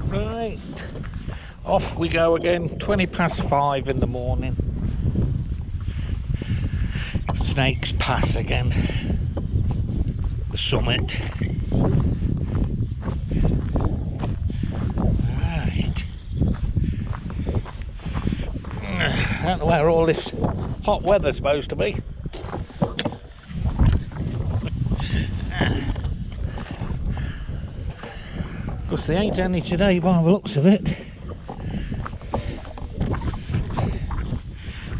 Right, off we go again. 5:20 in the morning. Snakes Pass again. The summit. Right. I don't know where all this hot weather's supposed to be. Because there ain't any today by the looks of it.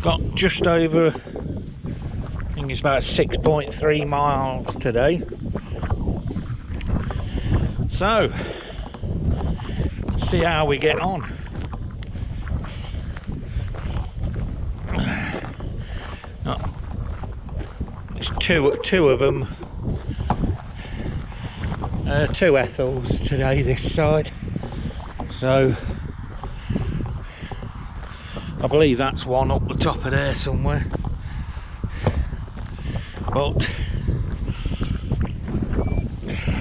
Got just over, I think it's about 6.3 miles today. So, let's see how we get on. It's two of them. Two Ethels today this side, so I believe that's one up the top of there somewhere, but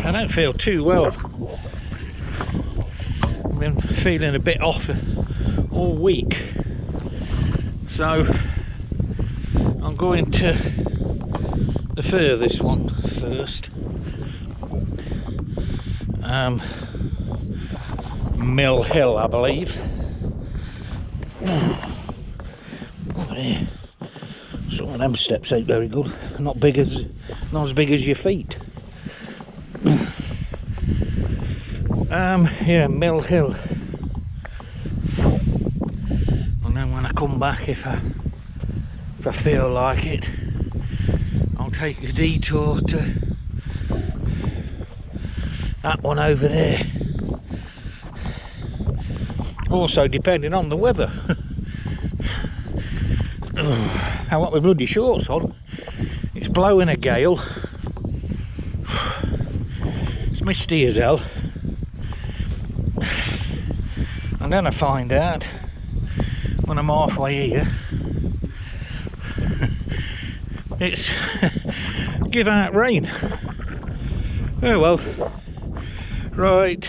I don't feel too well. I've been feeling a bit off all week, so I'm going to the furthest one first. Mill Hill, I believe. Oh, yeah. Some of them steps ain't very good. Not as big as your feet. Yeah, Mill Hill. And then when I come back, if I feel like it, I'll take a detour to that one over there. Also depending on the weather. I want my bloody shorts on. It's blowing a gale. It's misty as hell. And then I find out when I'm halfway here, it's give out rain. Oh well. Right,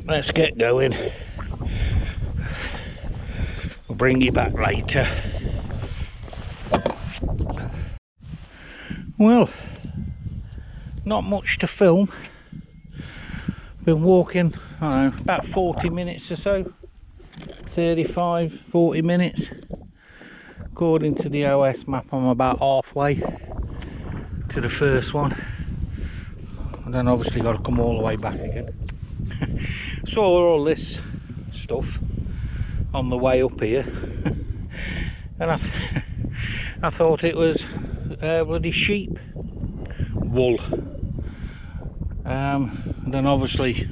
let's get going. I'll bring you back later. Well, not much to film. Been walking, I don't know, about 40 minutes or so. 35, 40 minutes. According to the OS map, I'm about halfway to the first one. And then obviously got to come all the way back again. Saw all this stuff on the way up here, and I thought it was bloody sheep wool. And then obviously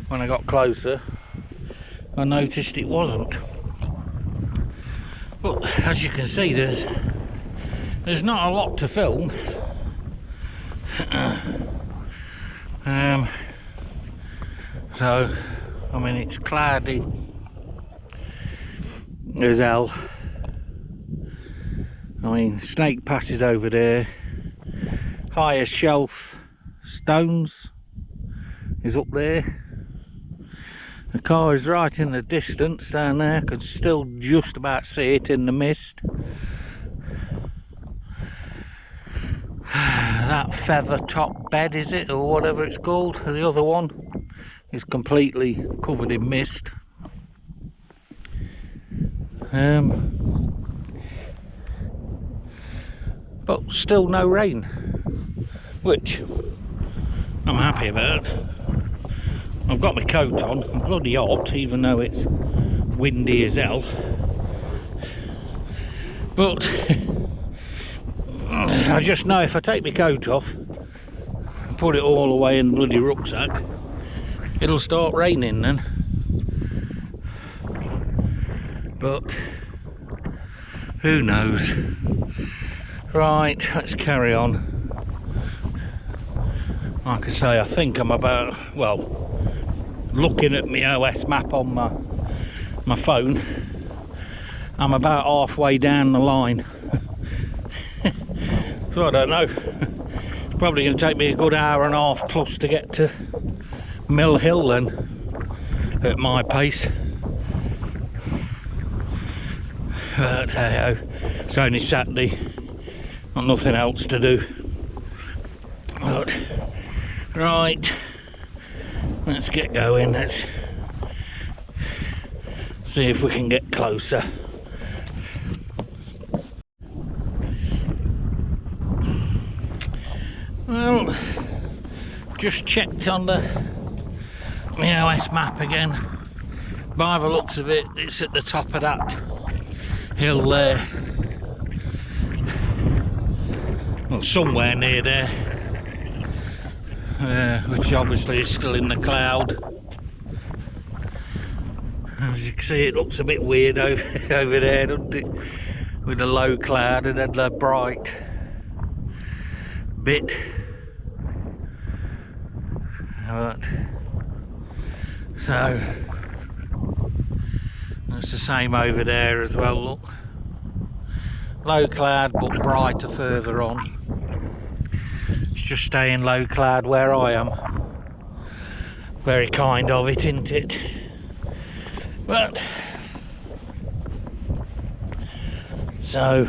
when I got closer, I noticed it wasn't. But as you can see, there's not a lot to film. So I mean, it's cloudy as hell. I mean, Snake Pass is over there. Highest shelf stones is up there. The car is right in the distance down there. I can still just about see it in the mist. That feather top bed, is it, or whatever it's called? The other one is completely covered in mist. But still no rain, which I'm happy about. I've got my coat on. I'm bloody hot, even though it's windy as hell. But I just know if I take my coat off and put it all away in the bloody rucksack, it'll start raining then. But who knows? Right, let's carry on. Like I say, I think I'm about, well, looking at my OS map on my phone, I'm about halfway down the line. So I don't know, it's probably going to take me a good hour and a half plus to get to Mill Hill then, at my pace. But hey ho, it's only Saturday, got nothing else to do. But right, let's get going. Let's see if we can get closer. Well, just checked on the OS map again. By the looks of it, it's at the top of that hill there. Well, somewhere near there, which obviously is still in the cloud. As you can see, it looks a bit weird over there, doesn't it? With the low cloud and then the bright bit. But, so it's the same over there as well. Look, low cloud but brighter further on. It's just staying low cloud where I am. Very kind of it, isn't it? But so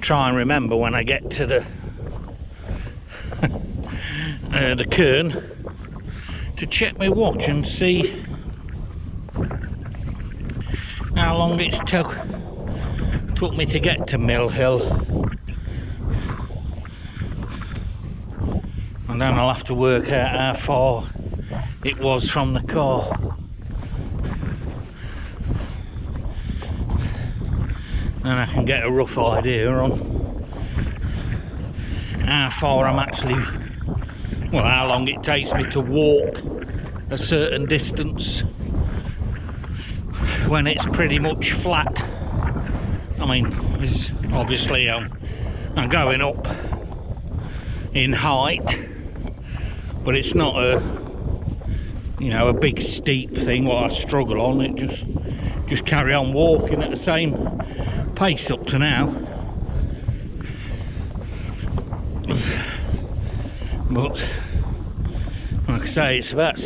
try and remember when I get to the cairn to check my watch and see how long it's took me to get to Mill Hill, and then I'll have to work out how far it was from the car. Then I can get a rough idea on how far I'm actually, well, how long it takes me to walk a certain distance when it's pretty much flat. I mean, it's obviously I'm going up in height, but it's not a, you know, a big steep thing what I struggle on. It just carry on walking at the same pace up to now. But like I say, it's about I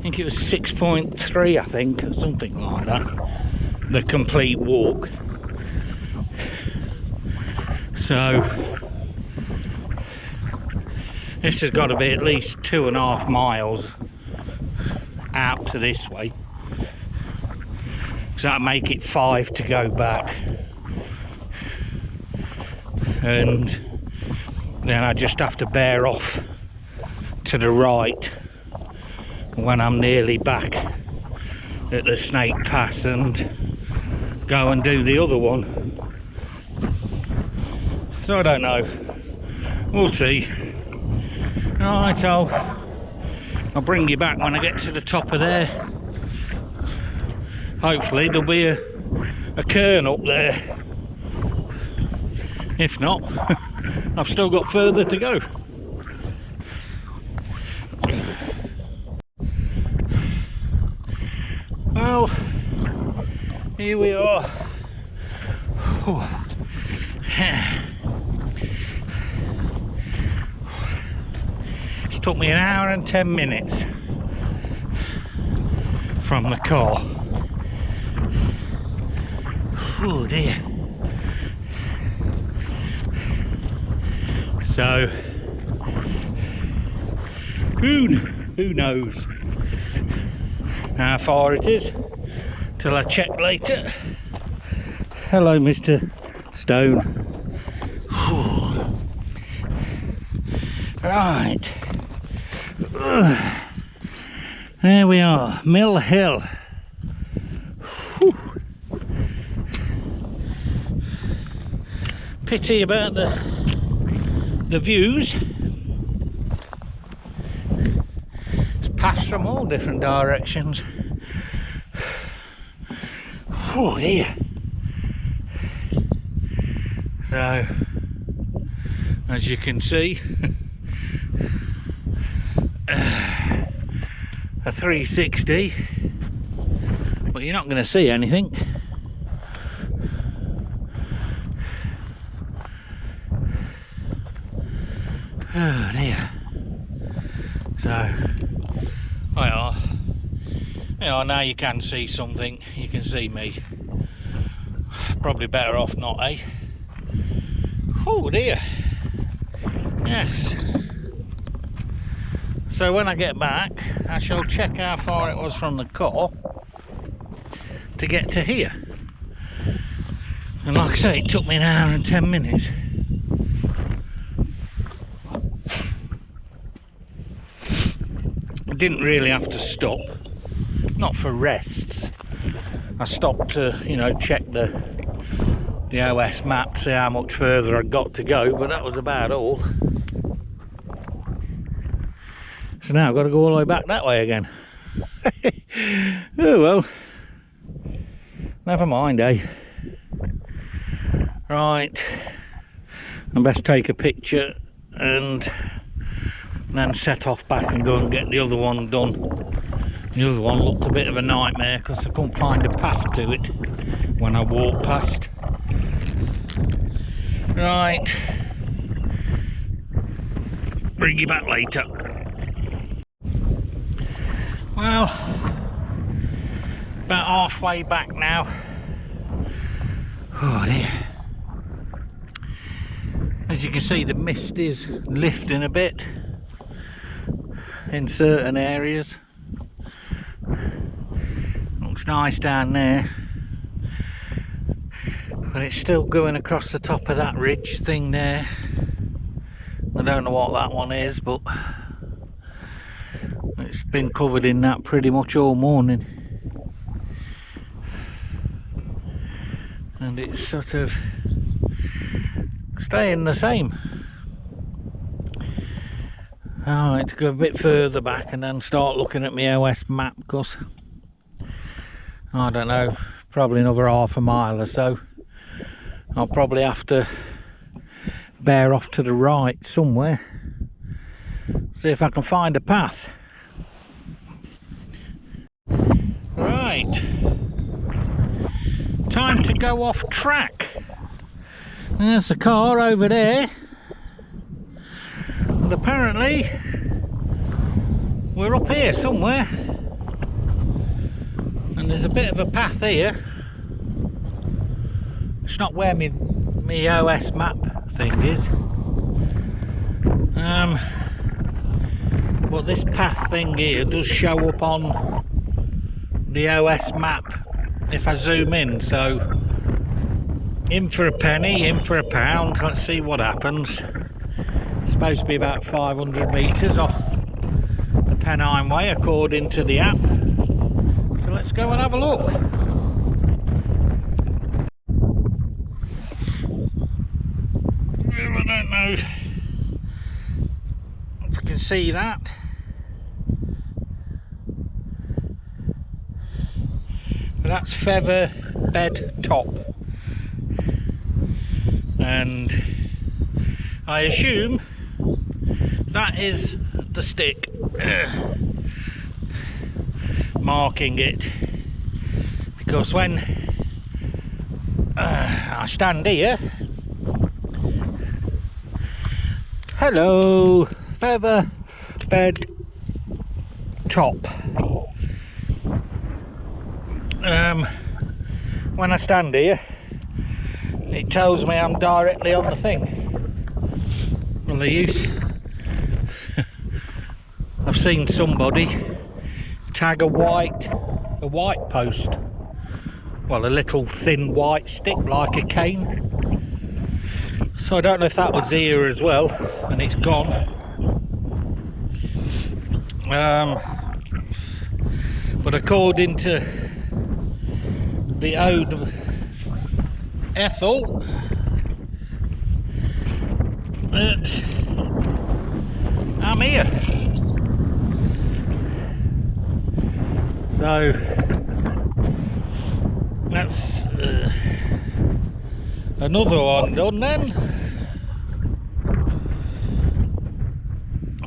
think it was 6.3, I think, or something like that, the complete walk. So this has got to be at least 2.5 miles out to this way, so that'll make it 5 to go back, and then I just have to bear off to the right when I'm nearly back at the Snake Pass and go and do the other one. So I don't know, we'll see. Right, I'll bring you back when I get to the top of there. Hopefully there'll be a cairn up there. If not, I've still got further to go. Well, here we are. It's took me 1 hour and 10 minutes from the car. Oh dear. So who knows how far it is till I check later. Hello, Mr. Stone. Right, there we are, Mill Hill. Whew. Pity about the views. It's passed from all different directions. Oh dear. So, as you can see, a 360, but you're not going to see anything. Oh dear. So, well, now you can see something. You can see me. Probably better off not, eh? Oh dear. Yes. So when I get back, I shall check how far it was from the car to get to here. And like I say, it took me an hour and 10 minutes. I didn't really have to stop, not for rests. I stopped to, you know, check the OS map, see how much further I got to go, but that was about all. So now I've got to go all the way back that way again. Oh well, never mind, eh? Right, I best take a picture and then set off back and go and get the other one done. The other one looked a bit of a nightmare because I couldn't find a path to it when I walked past. Right, bring you back later. Well, about halfway back now. Oh dear. As you can see, the mist is lifting a bit in certain areas. Looks nice down there, but it's still going across the top of that ridge thing there. I don't know what that one is, but it's been covered in that pretty much all morning, and it's sort of staying the same. Alright, to go a bit further back and then start looking at my OS map, because I don't know, probably another half a mile or so. I'll probably have to bear off to the right somewhere, see if I can find a path. Right, time to go off track. There's the car over there, and apparently we're up here somewhere, and there's a bit of a path here. It's not where my OS map thing is, but this path thing here does show up on the OS map if I zoom in. So in for a penny, in for a pound. Let's see what happens. It's supposed to be about 500 metres off the Pennine Way according to the app, so let's go and have a look. Well, I don't know if you can see that. But that's Featherbed Top, and I assume that is the stick marking it, because when I stand here, hello, Featherbed Top. When I stand here, it tells me I'm directly on the thing. Well, the use. I've seen somebody tag a white post, well, a little thin white stick like a cane. So I don't know if that was here as well, and it's gone. But according to the old Ethel, I'm here. So that's another one done then.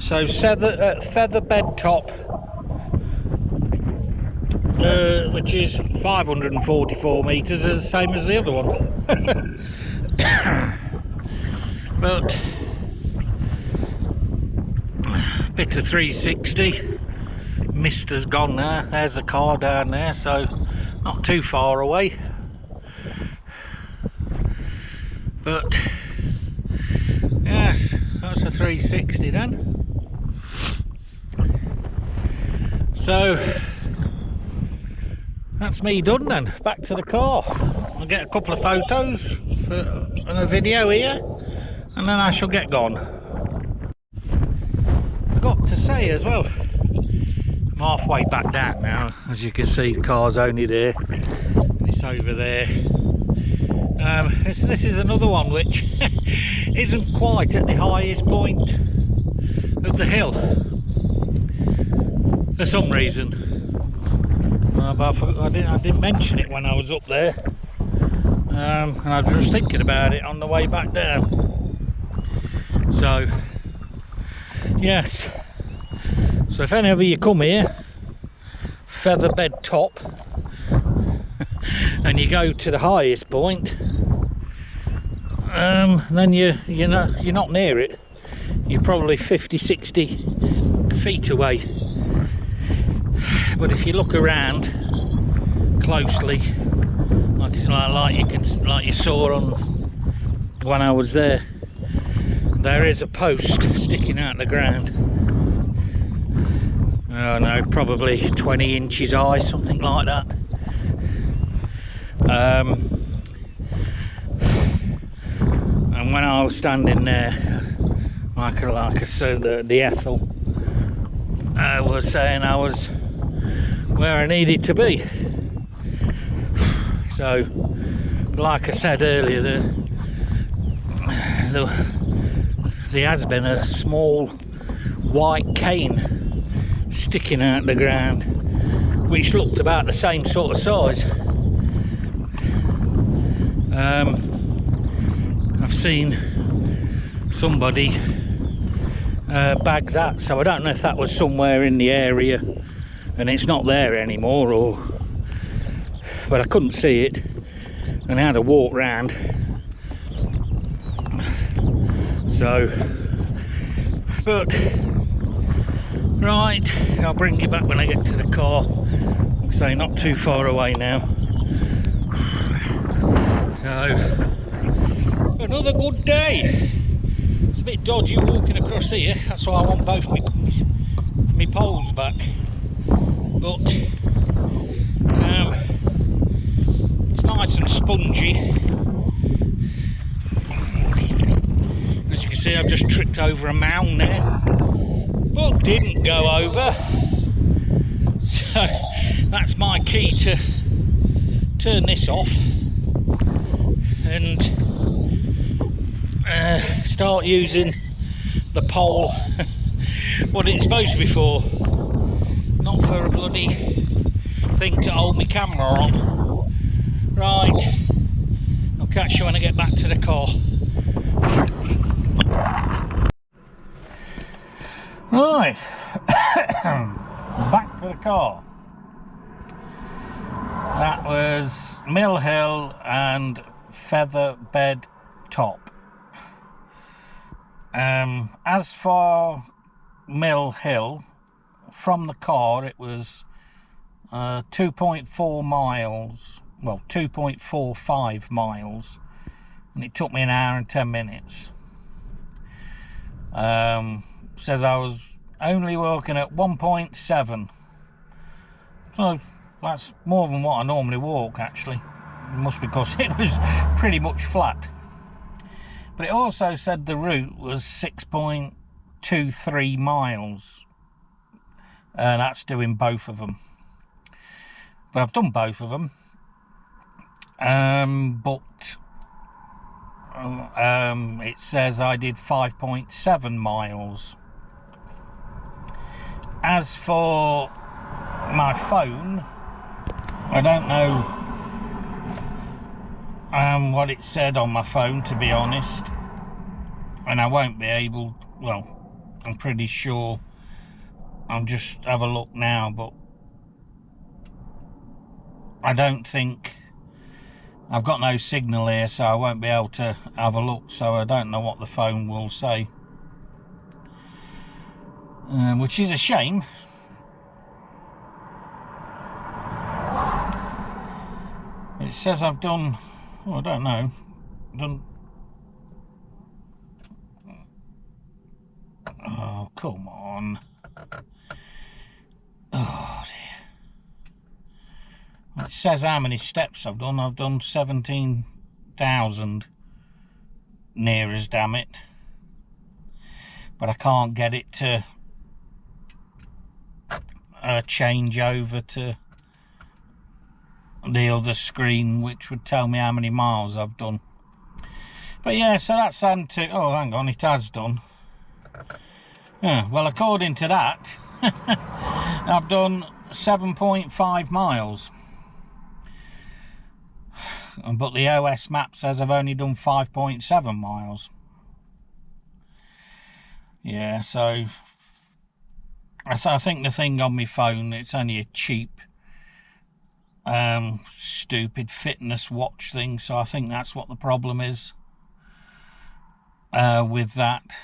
So Featherbed Top, which is 544 metres, is the same as the other one. But bit of 360. Mist has gone there. There's the car down there, so not too far away. But yes, that's a 360 then. So that's me done then. Back to the car. I'll get a couple of photos and a video here, and then I shall get gone. Forgot to say as well, I'm halfway back down now. As you can see, the car's only there. It's over there. This is another one which isn't quite at the highest point of the hill for some reason. But I didn't mention it when I was up there, and I was just thinking about it on the way back down. So yes, so if any of you come here, featherbed top, and you go to the highest point, then you're not near it. You're probably 50-60 feet away. But if you look around closely, like you saw on when I was there, there is a post sticking out the ground. Oh no, probably 20 inches high, something like that. And when I was standing there, like I said, the Ethel was saying I was where I needed to be. So, like I said earlier, there has been a small white cane sticking out the ground, which looked about the same sort of size. I've seen somebody bag that, so I don't know if that was somewhere in the area and it's not there anymore, or but I couldn't see it, and I had to walk round. So, but right, I'll bring you back when I get to the car. Like I say, not too far away now. So, another good day. It's a bit dodgy walking across here, that's why I want both my poles back. But it's nice and spongy. As you can see, I've just tripped over a mound there, but didn't go over. So that's my key to turn this off and start using the pole what it's supposed to be for, not for a bloody thing to hold my camera on. Right, I'll catch you when I get back to the car. Right, back to the car. That was Mill Hill and Featherbed Top. As for Mill Hill, from the car it was 2.4 miles, well 2.45 miles, and it took me an hour and 10 minutes. Says I was only walking at 1.7, so that's more than what I normally walk actually. It must be because it was pretty much flat. But it also said the route was 6.23 miles, and that's doing both of them. But I've done both of them, but it says I did 5.7 miles. As for my phone, I don't know what it said on my phone, to be honest, and I won't be able, well, I'm pretty sure, I'll just have a look now, but I don't think, I've got no signal here, so I won't be able to have a look, so I don't know what the phone will say. which is a shame. It says I've done, oh, I don't know, done, oh, come on. Oh dear. It says how many steps I've done. I've done 17,000 near as damn it. But I can't get it to change over to the other screen, which would tell me how many miles I've done. But yeah, so that's anti. Oh, hang on, it has done. Yeah, well, according to that, I've done 7.5 miles. But the OS map says I've only done 5.7 miles. Yeah, so I think the thing on my phone, it's only a cheap stupid fitness watch thing, so I think that's what the problem is with that.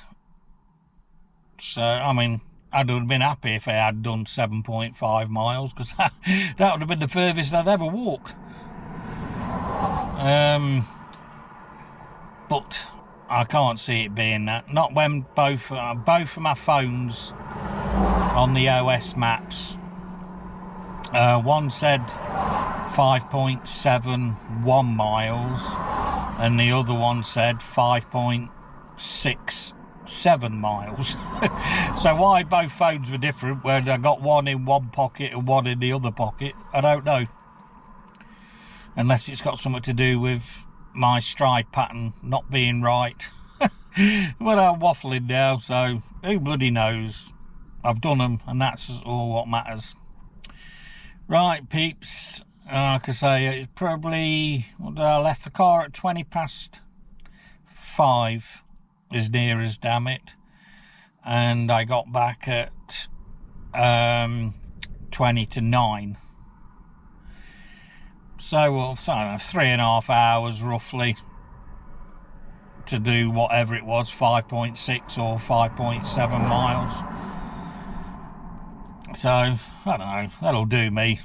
So I mean, I'd have been happy if I had done 7.5 miles, because that would have been the furthest I'd ever walked. But I can't see it being that. Not when both of my phones on the OS maps, one said 5.71 miles and the other one said 5.67 miles. So why both phones were different when I got one in one pocket and one in the other pocket, I don't know. Unless it's got something to do with my stride pattern not being right. But I'm waffling now, so who bloody knows. I've done them, and that's all what matters. Right, peeps, like I say, it's probably, I left the car at 5:20, as near as damn it, and I got back at 9:20. So, well, I don't know, 3.5 hours roughly to do whatever it was, 5.6 or 5.7 miles. So, I don't know, that'll do me.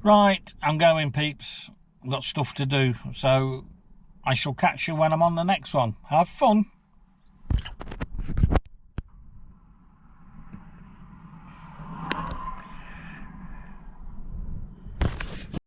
Right, I'm going, peeps. I've got stuff to do, so I shall catch you when I'm on the next one. Have fun.